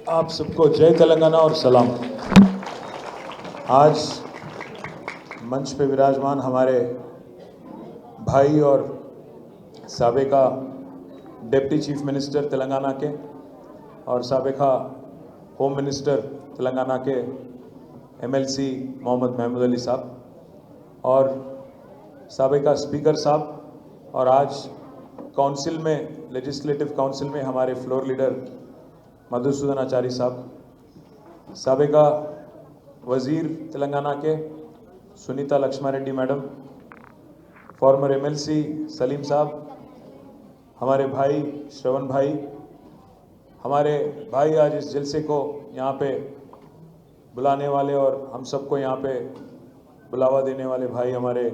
आप सबको जय तेलंगाना और सलाम। आज मंच पे विराजमान हमारे भाई और साबिका डिप्टी चीफ मिनिस्टर तेलंगाना के और साबिका होम मिनिस्टर तेलंगाना के एमएलसी मोहम्मद महमूद अली साहब और साबिका स्पीकर साहब और आज काउंसिल में लेजिस्लेटिव काउंसिल में हमारे फ्लोर लीडर मधुसूदन आचार्य साहब, साबिका वज़ीर तेलंगाना के Sunita Laxman Reddy madam, former MLC Salim साहब, हमारे भाई श्रवण भाई, हमारे भाई आज इस जलसे को यहाँ पे बुलाने वाले और हम सबको यहाँ पे बुलावा देने वाले भाई हमारे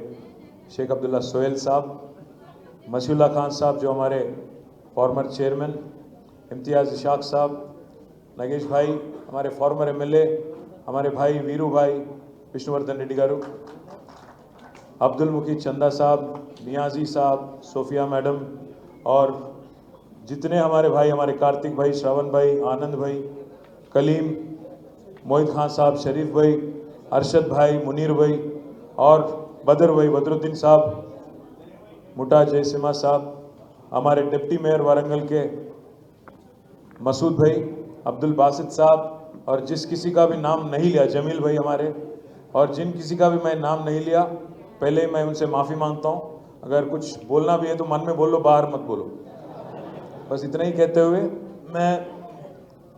शेख अब्दुल्ला सोहेल साहब, मसीउल्लाह खान साहब जो हमारे फॉर्मर चेयरमैन, इम्तियाज़ इशाक साहब, नगेश भाई हमारे फॉर्मर एमएलए, हमारे भाई वीरू भाई विष्णुवर्धन रेड्डी गारू, अब्दुल मुकीद चंदा साहब, नियाजी साहब, सोफिया मैडम और जितने हमारे भाई, हमारे कार्तिक भाई, श्रवण भाई, आनंद भाई, कलीम, मोहित खान साहब, शरीफ भाई, अरशद भाई, मुनीर भाई और बदर भाई, बदरुद्दीन साहब, मुटा जयसिमा साहब, हमारे डिप्टी मेयर वारंगल के मसूद भाई, अब्दुल बासित साहब और जिस किसी का भी नाम नहीं लिया, जमील भाई हमारे, और जिन किसी का भी मैं नाम नहीं लिया पहले मैं उनसे माफ़ी मांगता हूँ। अगर कुछ बोलना भी है तो मन में बोलो, बाहर मत बोलो। बस इतना ही कहते हुए मैं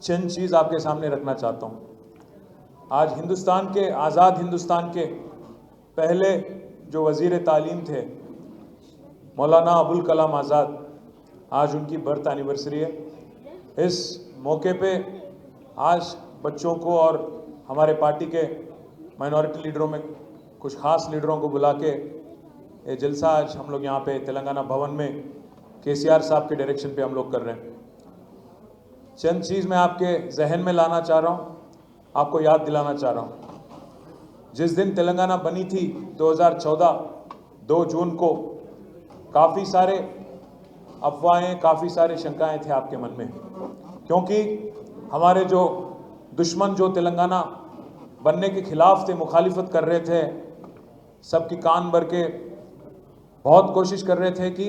चंद चीज़ आपके सामने रखना चाहता हूँ। आज हिंदुस्तान के, आज़ाद हिंदुस्तान के पहले जो वज़ीर तालीम थे मौलाना अबुल कलाम आज़ाद, आज उनकी बर्थ एनिवर्सरी है। इस मौके पे आज बच्चों को और हमारे पार्टी के माइनॉरिटी लीडरों में कुछ ख़ास लीडरों को बुला के ये जलसा आज हम लोग यहाँ पे तेलंगाना भवन में केसीआर साहब के डायरेक्शन पे हम लोग कर रहे हैं। चंद चीज़ मैं आपके जहन में लाना चाह रहा हूँ, आपको याद दिलाना चाह रहा हूँ। जिस दिन तेलंगाना बनी थी 2014 2 जून को, काफ़ी सारे अफवाहें, काफ़ी सारे शंकाएं थे आपके मन में, क्योंकि हमारे जो दुश्मन जो तेलंगाना बनने के खिलाफ थे, मुखालिफत कर रहे थे, सबकी कान भर के बहुत कोशिश कर रहे थे कि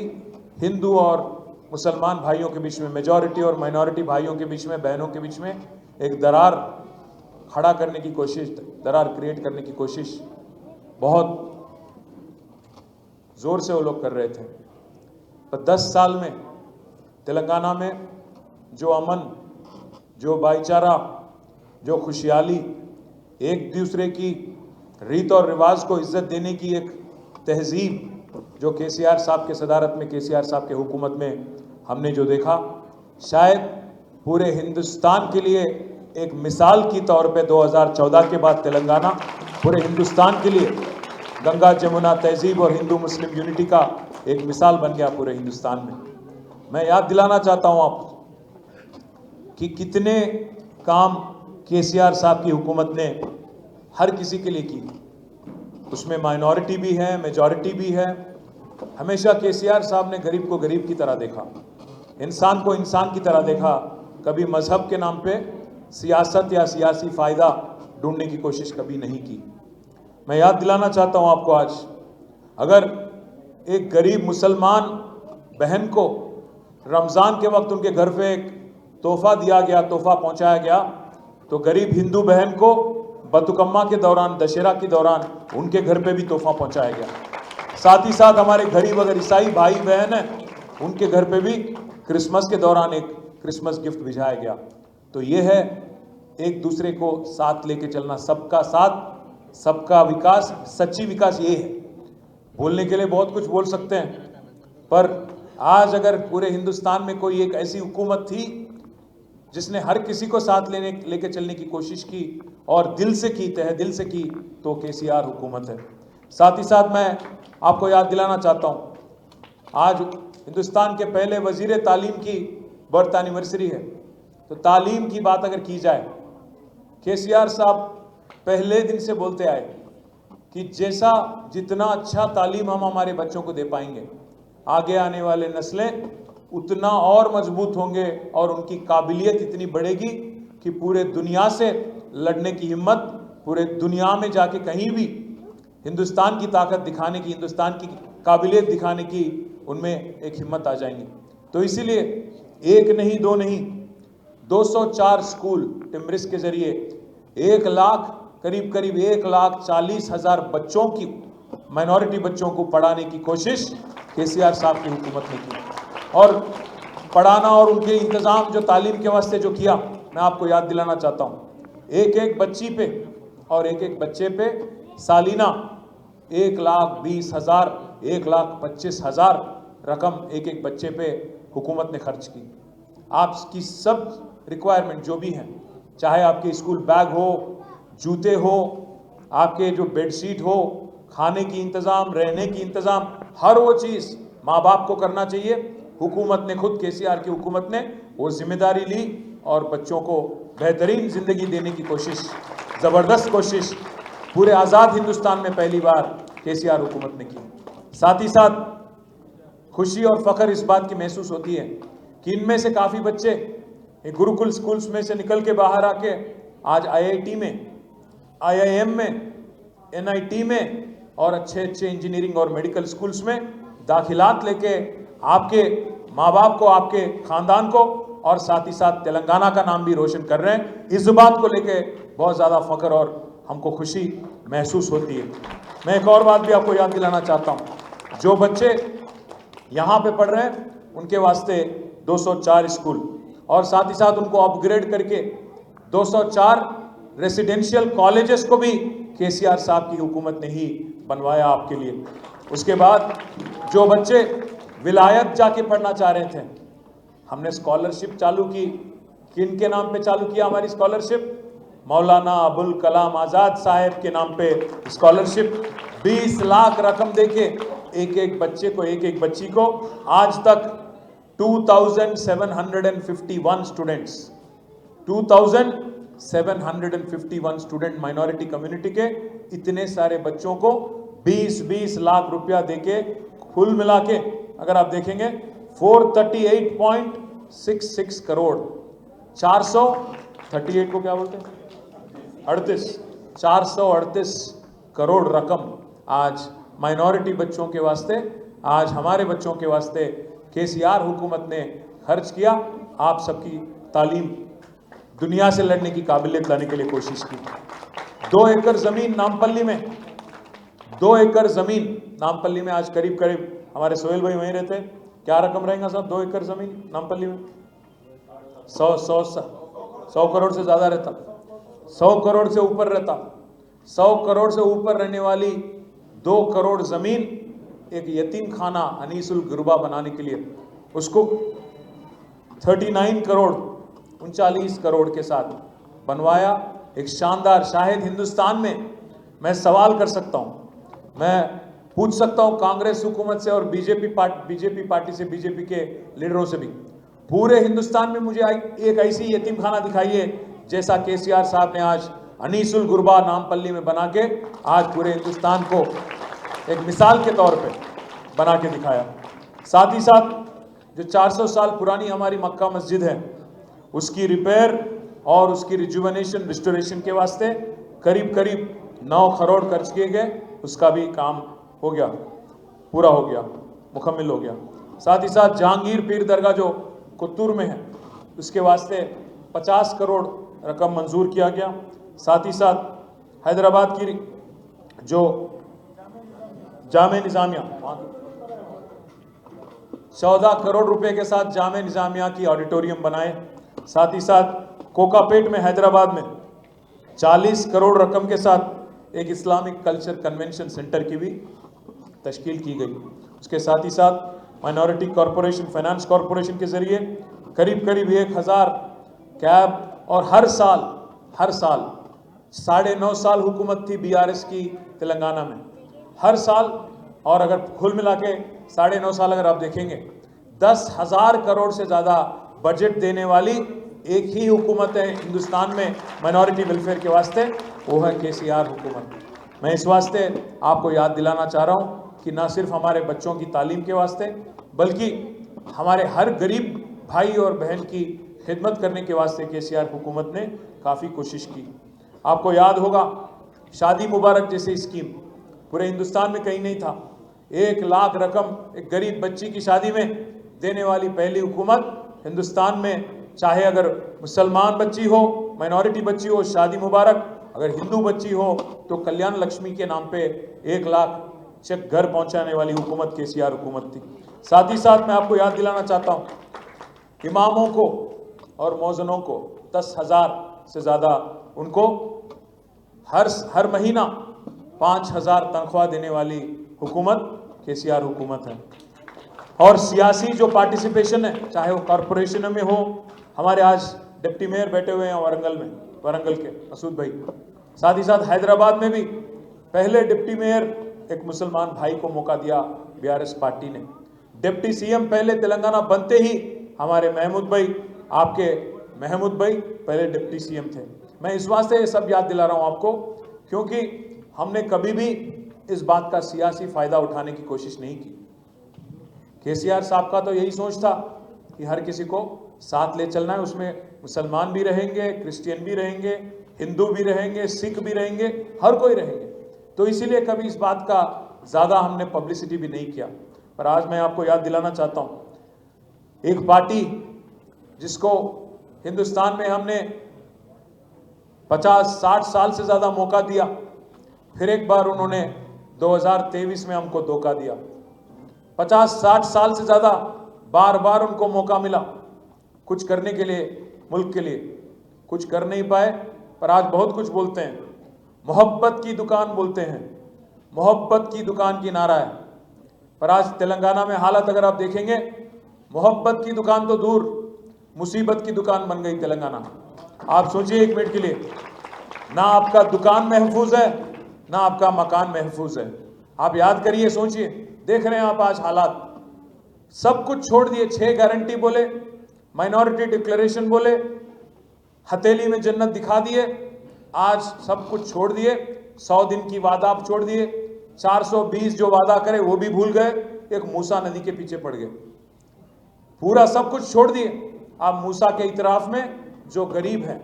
हिंदू और मुसलमान भाइयों के बीच में, मेजॉरिटी और माइनॉरिटी भाइयों के बीच में, बहनों के बीच में एक दरार खड़ा करने की कोशिश, दरार क्रिएट करने की कोशिश बहुत ज़ोर से वो लोग कर रहे थे। पर 10 साल में तेलंगाना में जो अमन, जो भाईचारा, जो खुशहाली, एक दूसरे की रीत और रिवाज को इज्जत देने की एक तहजीब जो केसीआर साहब के सदारत में, केसीआर साहब के हुकूमत में हमने जो देखा, शायद पूरे हिंदुस्तान के लिए एक मिसाल की तौर पे 2014 के बाद तेलंगाना पूरे हिंदुस्तान के लिए गंगा जमुना तहजीब और हिंदू मुस्लिम यूनिटी का एक मिसाल बन गया पूरे हिंदुस्तान में। मैं याद दिलाना चाहता हूँ आपको कि कितने काम केसीआर साहब की हुकूमत ने हर किसी के लिए की, उसमें माइनॉरिटी भी है, मेजॉरिटी भी है। हमेशा केसीआर साहब ने गरीब को गरीब की तरह देखा, इंसान को इंसान की तरह देखा, कभी मजहब के नाम पे सियासत या सियासी फ़ायदा ढूंढने की कोशिश कभी नहीं की। मैं याद दिलाना चाहता हूँ आपको, आज अगर एक गरीब मुसलमान बहन को रमज़ान के वक्त उनके घर पे एक तोहफा दिया गया, तोहफा पहुँचाया गया, तो गरीब हिंदू बहन को बतुकम्मा के दौरान, दशहरा के दौरान उनके घर पे भी तोहफा पहुँचाया गया। साथ ही साथ हमारे गरीब अगर ईसाई भाई बहन हैं, उनके घर पे भी क्रिसमस के दौरान एक क्रिसमस गिफ्ट भिजवाया गया। तो ये है एक दूसरे को साथ लेके चलना, सबका साथ सबका विकास। सच्ची विकास ये है। बोलने के लिए बहुत कुछ बोल सकते हैं, पर आज अगर पूरे हिंदुस्तान में कोई एक ऐसी हुकूमत थी जिसने हर किसी को साथ लेके चलने की कोशिश की और दिल से की, तहे दिल से की, तो केसीआर हुकूमत है। साथ ही साथ मैं आपको याद दिलाना चाहता हूँ, आज हिंदुस्तान के पहले वज़ीर तालीम की बर्थ एनिवर्सरी है। तो तालीम की बात अगर की जाए, केसीआर साहब पहले दिन से बोलते आए कि जैसा जितना अच्छा तालीम हम हमारे बच्चों को दे पाएंगे, आगे आने वाले नस्लें उतना और मजबूत होंगे और उनकी काबिलियत इतनी बढ़ेगी कि पूरे दुनिया से लड़ने की हिम्मत, पूरे दुनिया में जाके कहीं भी हिंदुस्तान की ताकत दिखाने की, हिंदुस्तान की काबिलियत दिखाने की उनमें एक हिम्मत आ जाएंगी। तो इसीलिए एक नहीं, दो नहीं, 204 स्कूल टिम्रिस के जरिए 1 लाख, करीब 1,40,000 बच्चों की, माइनॉरिटी बच्चों को पढ़ाने की कोशिश केसीआर साहब की हुकूमत ने की। और पढ़ाना और उनके इंतज़ाम जो तालीम के वास्ते जो किया, मैं आपको याद दिलाना चाहता हूँ। एक एक बच्ची पे और एक एक बच्चे पे सालीना 1,20,000, 1,25,000 रकम एक एक बच्चे पे हुकूमत ने खर्च की। आपकी सब रिक्वायरमेंट जो भी हैं, चाहे आपके स्कूल बैग हो, जूते हो, आपके जो बेडशीट हो, खाने की इंतज़ाम, रहने की इंतज़ाम, हर वो चीज़ माँ बाप को करना चाहिए। हुकूमत ने खुद, केसीआर की हुकूमत ने वो जिम्मेदारी ली और बच्चों को बेहतरीन ज़िंदगी देने की कोशिश, ज़बरदस्त कोशिश पूरे आज़ाद हिंदुस्तान में पहली बार केसीआर हुकूमत ने की। साथ ही साथ खुशी और फ़ख्र इस बात की महसूस होती है कि इनमें से काफ़ी बच्चे गुरुकुल स्कूल्स में से निकल के बाहर आके आज IIT में, IIM में, NIT में और अच्छे अच्छे इंजीनियरिंग और मेडिकल स्कूल्स में दाखिलात लेके आपके माँ बाप को, आपके ख़ानदान को और साथ ही साथ तेलंगाना का नाम भी रोशन कर रहे हैं। इस बात को लेके बहुत ज़्यादा फ़ख्र और हमको खुशी महसूस होती है। मैं एक और बात भी आपको याद दिलाना चाहता हूँ, जो बच्चे यहाँ पे पढ़ रहे हैं उनके वास्ते 204 स्कूल और साथ ही साथ उनको अपग्रेड करके 204 रेसिडेंशियल कॉलेजेस को भी केसीआर साहब की हुकूमत ने ही बनवाया आपके लिए। उसके बाद जो बच्चे विलायत जाके पढ़ना चाह रहे थे, हमने स्कॉलरशिप चालू की। किन के नाम पे चालू किया हमारी स्कॉलरशिप? मौलाना अबुल कलाम आज़ाद साहब के नाम पे स्कॉलरशिप। 20 लाख रकम देके एक एक बच्चे को, एक एक बच्ची को आज तक 2751 स्टूडेंट्स, 2751 स्टूडेंट माइनॉरिटी कम्युनिटी के, इतने सारे बच्चों को 20-20 लाख रुपया देके कुल मिला के अगर आप देखेंगे 438.66 करोड़, 438 को क्या बोलते हैं, 438 करोड़ रकम आज माइनॉरिटी बच्चों के वास्ते, आज हमारे बच्चों के वास्ते केसीआर हुकूमत ने खर्च किया। आप सबकी तालीम, दुनिया से लड़ने की काबिलियत लाने के लिए कोशिश की। 2 एकड़ ज़मीन नामपल्ली में, 2 एकड़ ज़मीन नामपल्ली में आज करीब हमारे सोहेल भाई वहीं रहते हैं, क्या रकम रहेगा साहब? 2 एकड़ ज़मीन नामपल्ली में 100 करोड़ से ज़्यादा रहता, 100 करोड़ से ऊपर रहता। 100 करोड़ से ऊपर रहने वाली 2 करोड़ ज़मीन एक यतीम खाना अनीसुल गुरबा बनाने के लिए, उसको 39 करोड़ 39 करोड़ के साथ बनवाया। एक शानदार, शायद हिंदुस्तान में, मैं सवाल कर सकता हूँ, मैं पूछ सकता हूँ कांग्रेस हुकूमत से और बीजेपी पार्टी से, बीजेपी के लीडरों से भी, पूरे हिंदुस्तान में मुझे एक ऐसी यतीम खाना दिखाइए जैसा केसीआर साहब ने आज अनीसुल गुरबा नामपल्ली में बना के आज पूरे हिंदुस्तान को एक मिसाल के तौर पे बना के दिखाया। साथ ही साथ जो 400 साल पुरानी हमारी मक्का मस्जिद है, उसकी रिपेयर और उसकी रिजुवनेशन, रिस्टोरेशन के वास्ते करीब 9 करोड़ खर्च किए गए। उसका भी काम हो गया, पूरा हो गया, मुकम्मल हो गया। साथ ही साथ जहांगीर पीर दरगाह जो कुत्तूर में है, उसके वास्ते 50 करोड़ रकम मंजूर किया गया। साथ ही साथ हैदराबाद की जो जामे निज़ामिया, 14 करोड़ रुपए के साथ जामे निज़ामिया की ऑडिटोरियम बनाए। साथ ही साथ कोकापेट में, हैदराबाद में 40 करोड़ रकम के साथ एक इस्लामिक कल्चर कन्वेंशन सेंटर की भी तश्कील की गई। उसके साथ ही साथ माइनॉरिटी कॉरपोरेशन, फाइनेंस कॉरपोरेशन के ज़रिए करीब 1000 कैब, और हर साल 9.5 साल हुकूमत थी BRS की तेलंगाना में, हर साल, और अगर कुल मिला के 9.5 साल अगर आप देखेंगे, 10,000 करोड़ से ज़्यादा बजट देने वाली एक ही हुकूमत है हिंदुस्तान में माइनॉरिटी वेलफेयर के वास्ते, वो है केसीआर हुकूमत। मैं इस वास्ते आपको याद दिलाना चाह रहा हूँ कि ना सिर्फ हमारे बच्चों की तालीम के वास्ते, बल्कि हमारे हर गरीब भाई और बहन की खिदमत करने के वास्ते केसीआर हुकूमत ने काफ़ी कोशिश की। आपको याद होगा शादी मुबारक जैसी स्कीम पूरे हिंदुस्तान में कहीं नहीं था। 1 लाख रकम एक गरीब बच्ची की शादी में देने वाली पहली हुकूमत हिंदुस्तान में। चाहे अगर मुसलमान बच्ची हो, माइनॉरिटी बच्ची हो, शादी मुबारक, अगर हिंदू बच्ची हो तो कल्याण लक्ष्मी के नाम पे 1 लाख चेक घर पहुंचाने वाली हुकूमत केसीआर हुकूमत थी। साथ ही साथ मैं आपको याद दिलाना चाहता हूं, इमामों को और मौज़नों को 10,000 से ज़्यादा उनको हर महीना 5,000 तनख्वाह देने वाली हुकूमत केसीआर हुकूमत है। और सियासी जो पार्टिसिपेशन है, चाहे वो कॉरपोरेशन में हो, हमारे आज डिप्टी मेयर बैठे हुए हैं वारंगल के मसूद भाई, साथ ही साथ हैदराबाद में भी पहले डिप्टी मेयर एक मुसलमान भाई को मौका दिया बीआरएस पार्टी ने। डिप्टी सीएम पहले तेलंगाना बनते ही हमारे महमूद भाई, आपके महमूद भाई पहले डिप्टी सीएम थे। मैं इस वास्ते ये सब याद दिला रहा हूं आपको, क्योंकि हमने कभी भी इस बात का सियासी फायदा उठाने की कोशिश नहीं की। केसीआर साहब का तो यही सोच था कि हर किसी को साथ ले चलना है, उसमें मुसलमान भी रहेंगे, क्रिश्चियन भी रहेंगे, हिंदू भी रहेंगे, सिख भी रहेंगे, हर कोई रहेंगे। तो इसीलिए कभी इस बात का ज़्यादा हमने पब्लिसिटी भी नहीं किया। पर आज मैं आपको याद दिलाना चाहता हूँ, एक पार्टी जिसको हिंदुस्तान में हमने 50-60 साल से ज़्यादा मौका दिया, फिर एक बार उन्होंने 2023 में हमको धोखा दिया। 50-60 साल से ज़्यादा बार बार उनको मौका मिला कुछ करने के लिए, मुल्क के लिए कुछ कर नहीं पाए। पर आज बहुत कुछ बोलते हैं, मोहब्बत की दुकान बोलते हैं, मोहब्बत की दुकान की नारा है। पर आज तेलंगाना में हालत अगर आप देखेंगे, मोहब्बत की दुकान तो दूर, मुसीबत की दुकान बन गई तेलंगाना। आप सोचिए एक मिनट के लिए, ना आपका दुकान महफूज है, ना आपका मकान महफूज है। आप याद करिए, सोचिए, देख रहे हैं आप आज हालात, सब कुछ छोड़ दिए। 6 गारंटी बोले, माइनॉरिटी डिक्लेरेशन बोले, हथेली में जन्नत दिखा दिए, आज सब कुछ छोड़ दिए। 100 दिन की वादा आप छोड़ दिए, 420 जो वादा करे वो भी भूल गए, एक मूसा नदी के पीछे पड़ गए। पूरा सब कुछ छोड़ दिए। आप मूसा के इतराफ में जो गरीब हैं,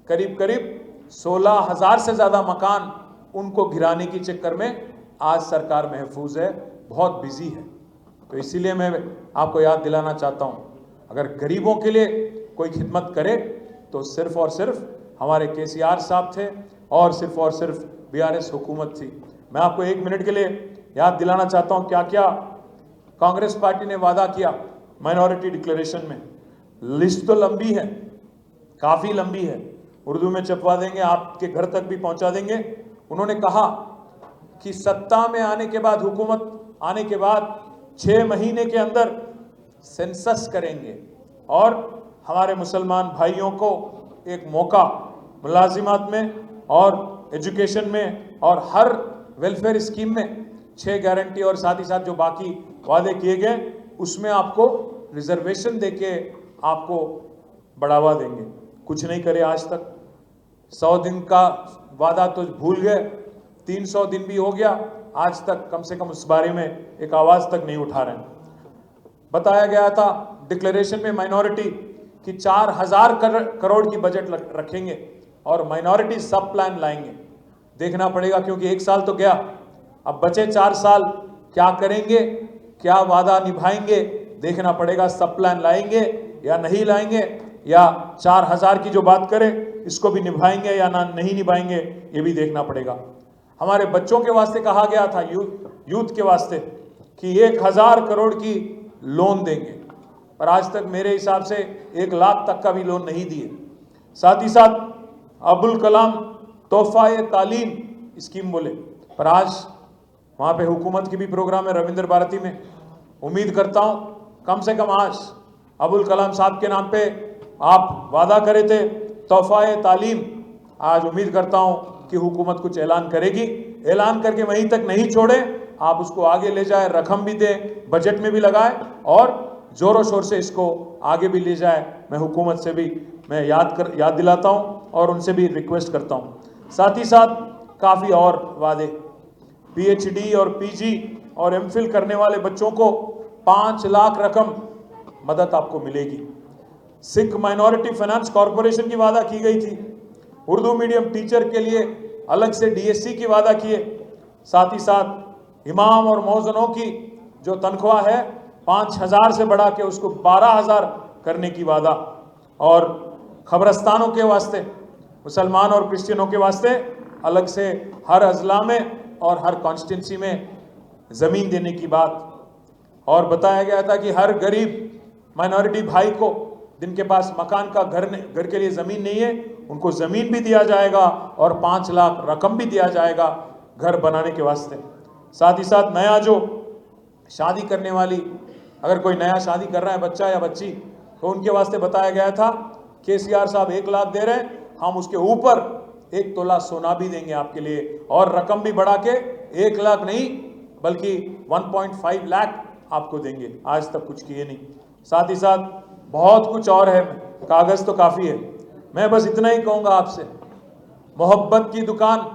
करीब करीब 16,000 से ज़्यादा मकान, उनको गिराने के चक्कर में आज सरकार महफूज है, बहुत बिजी है। तो इसीलिए मैं आपको याद दिलाना चाहता हूँ, अगर गरीबों के लिए कोई खिदमत करे तो सिर्फ और सिर्फ हमारे केसीआर साहब थे और सिर्फ बीआरएस हुकूमत थी। मैं आपको 1 मिनट के लिए याद दिलाना चाहता हूँ क्या क्या कांग्रेस पार्टी ने वादा किया माइनॉरिटी डिक्लेरेशन में। लिस्ट तो लंबी है, काफ़ी लंबी है, उर्दू में छपवा देंगे, आपके घर तक भी पहुँचा देंगे। उन्होंने कहा कि सत्ता में आने के बाद, हुकूमत आने के बाद 6 महीने के अंदर सेंसस करेंगे और हमारे मुसलमान भाइयों को एक मौका मुलाजिमात में और एजुकेशन में और हर वेलफेयर स्कीम में 6 गारंटी और साथ ही साथ जो बाकी वादे किए गए उसमें आपको रिजर्वेशन देके आपको बढ़ावा देंगे। कुछ नहीं करे आज तक। 100 दिन का वादा तो भूल गए, 300 दिन भी हो गया, आज तक कम से कम उस बारे में एक आवाज़ तक नहीं उठा रहे हैं। बताया गया था डिक्लेरेशन में माइनॉरिटी कि 4,000 करोड़ की बजट रखेंगे और माइनॉरिटी सब प्लान लाएंगे। देखना पड़ेगा, क्योंकि 1 साल तो गया, अब बचे 4 साल क्या करेंगे, क्या वादा निभाएंगे, देखना पड़ेगा। सब प्लान लाएंगे या नहीं लाएंगे, या 4,000 की जो बात करें इसको भी निभाएंगे या ना नहीं निभाएंगे, ये भी देखना पड़ेगा। हमारे बच्चों के वास्ते कहा गया था, यूथ के वास्ते, कि 1,000 करोड़ की लोन देंगे, पर आज तक मेरे हिसाब से 1 लाख तक का भी लोन नहीं दिए। साथ ही साथ अब्दुल कलाम तोहफा-ए-तालीम स्कीम बोले, पर आज वहाँ पे हुकूमत की भी प्रोग्राम है रविंद्र भारती में। उम्मीद करता हूँ कम से कम आज अब्दुल कलाम साहब के नाम पे आप वादा करे थे तोहफा-ए-तालीम, आज उम्मीद करता हूँ कि हुकूमत कुछ ऐलान करेगी। ऐलान करके वहीं तक नहीं छोड़े, आप उसको आगे ले जाए, रकम भी दें, बजट में भी लगाए और जोरों शोर से इसको आगे भी ले जाए। मैं हुकूमत से भी मैं याद दिलाता हूँ और उनसे भी रिक्वेस्ट करता हूँ। साथ ही साथ काफ़ी और वादे, पीएचडी और पीजी और एमफिल करने वाले बच्चों को 5 लाख रकम मदद आपको मिलेगी। सिख माइनॉरिटी फाइनेंस कॉरपोरेशन की वादा की गई थी, उर्दू मीडियम टीचर के लिए अलग से डीएससी की वादा किए, साथ ही साथ इमाम और मौज़नों की जो तनख्वाह है 5,000 से बढ़ा के उसको 12,000 करने की वादा, और खबरस्तानों के वास्ते, मुसलमान और क्रिश्चियनों के वास्ते अलग से हर अजला में और हर कॉन्स्टिट्यूंसी में ज़मीन देने की बात, और बताया गया था कि हर गरीब माइनॉरिटी भाई को जिनके पास मकान का घर के लिए ज़मीन नहीं है उनको ज़मीन भी दिया जाएगा और 5 लाख रकम भी दिया जाएगा घर बनाने के वास्ते। साथ ही साथ नया जो शादी करने वाली, अगर कोई नया शादी कर रहा है बच्चा या बच्ची, तो उनके वास्ते बताया गया था केसीआर साहब 1 लाख दे रहे हैं, हम उसके ऊपर 1 तोला सोना भी देंगे आपके लिए, और रकम भी बढ़ा के 1 लाख नहीं बल्कि 1.5 लाख आपको देंगे। आज तक कुछ किए नहीं। साथ ही साथ बहुत कुछ और है, कागज़ तो काफ़ी है। मैं बस इतना ही कहूँगा आपसे, मोहब्बत की दुकान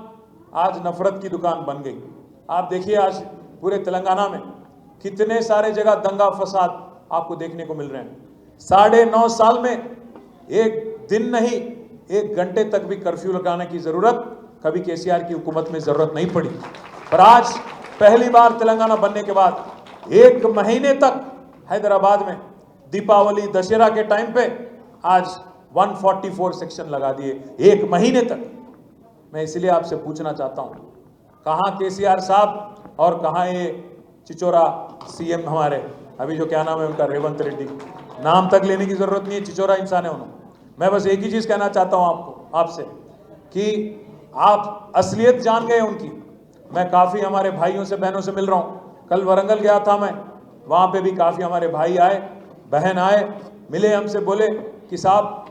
आज नफरत की दुकान बन गई। आप देखिए आज पूरे तेलंगाना में कितने सारे जगह दंगा फसाद आपको देखने को मिल रहे हैं। 9.5 साल में एक दिन नहीं, 1 घंटे तक भी कर्फ्यू लगाने की ज़रूरत कभी केसीआर की हुकूमत में ज़रूरत नहीं पड़ी, पर आज पहली बार तेलंगाना बनने के बाद 1 महीने तक हैदराबाद में दीपावली दशहरा के टाइम पे आज 144 सेक्शन लगा दिए 1 महीने तक। मैं इसलिए आपसे पूछना चाहता हूं, कहां केसीआर साहब और कहां ये चिचोरा सीएम हमारे, अभी जो क्या नाम है उनका, रेवंत रेड्डी, नाम तक लेने की जरूरत नहीं है, चिचोरा इंसान है उन्होंने। मैं बस एक ही चीज कहना चाहता हूं आपसे कि आप असलियत जान गए उनकी। मैं काफी हमारे भाइयों से बहनों से मिल रहा हूं। कल वरंगल गया था मैं, वहां पे भी काफी हमारे भाई आए, बहन आए, मिले, हमसे बोले कि साहब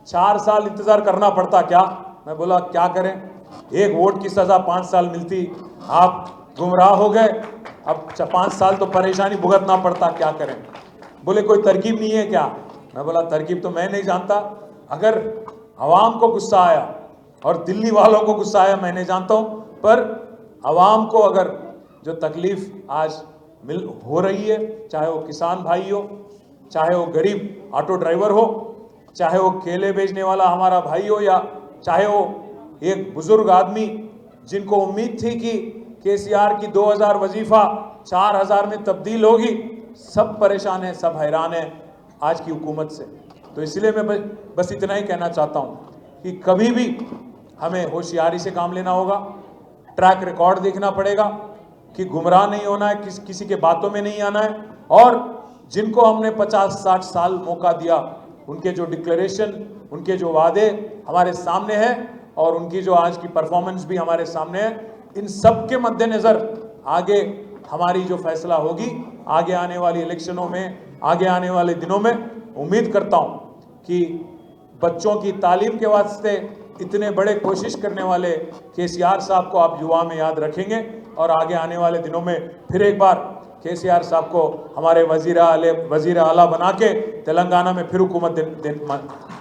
4 साल इंतजार करना पड़ता क्या? मैं बोला क्या करें, एक वोट की सजा 5 साल मिलती, आप गुमराह हो गए, अब 5 साल तो परेशानी भुगतना पड़ता, क्या करें? बोले कोई तरकीब नहीं है क्या? मैं बोला तरकीब तो मैं नहीं जानता, अगर आवाम को गुस्सा आया और दिल्ली वालों को गुस्सा आया मैं नहीं जानता हूँ, पर आवाम को अगर जो तकलीफ आज हो रही है, चाहे वो किसान भाई हो, चाहे वो गरीब ऑटो ड्राइवर हो, चाहे वो केले बेचने वाला हमारा भाई हो, या चाहे वो एक बुजुर्ग आदमी जिनको उम्मीद थी कि केसीआर की 2000 वजीफा 4000 में तब्दील होगी, सब परेशान है, सब हैरान है आज की हुकूमत से। तो इसलिए मैं बस इतना ही कहना चाहता हूँ कि कभी भी हमें होशियारी से काम लेना होगा, ट्रैक रिकॉर्ड देखना पड़ेगा कि गुमराह नहीं होना है, किसी के बातों में नहीं आना है, और जिनको हमने 50-60 साल मौका दिया उनके जो डिक्लेरेशन, उनके जो वादे हमारे सामने हैं और उनकी जो आज की परफॉर्मेंस भी हमारे सामने है, इन सब के मद्देनज़र आगे हमारी जो फैसला होगी, आगे आने वाली इलेक्शनों में, आगे आने वाले दिनों में, उम्मीद करता हूँ कि बच्चों की तालीम के वास्ते इतने बड़े कोशिश करने वाले केसीआर साहब को आप युवा में याद रखेंगे, और आगे आने वाले दिनों में फिर एक बार केसीआर साहब को हमारे वजीर आला बना के तेलंगाना में फिर हुकूमत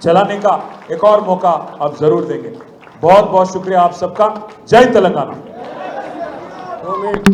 चलाने का एक और मौका आप ज़रूर देंगे। बहुत बहुत शुक्रिया आप सबका। जय तेलंगाना। 2 मिनट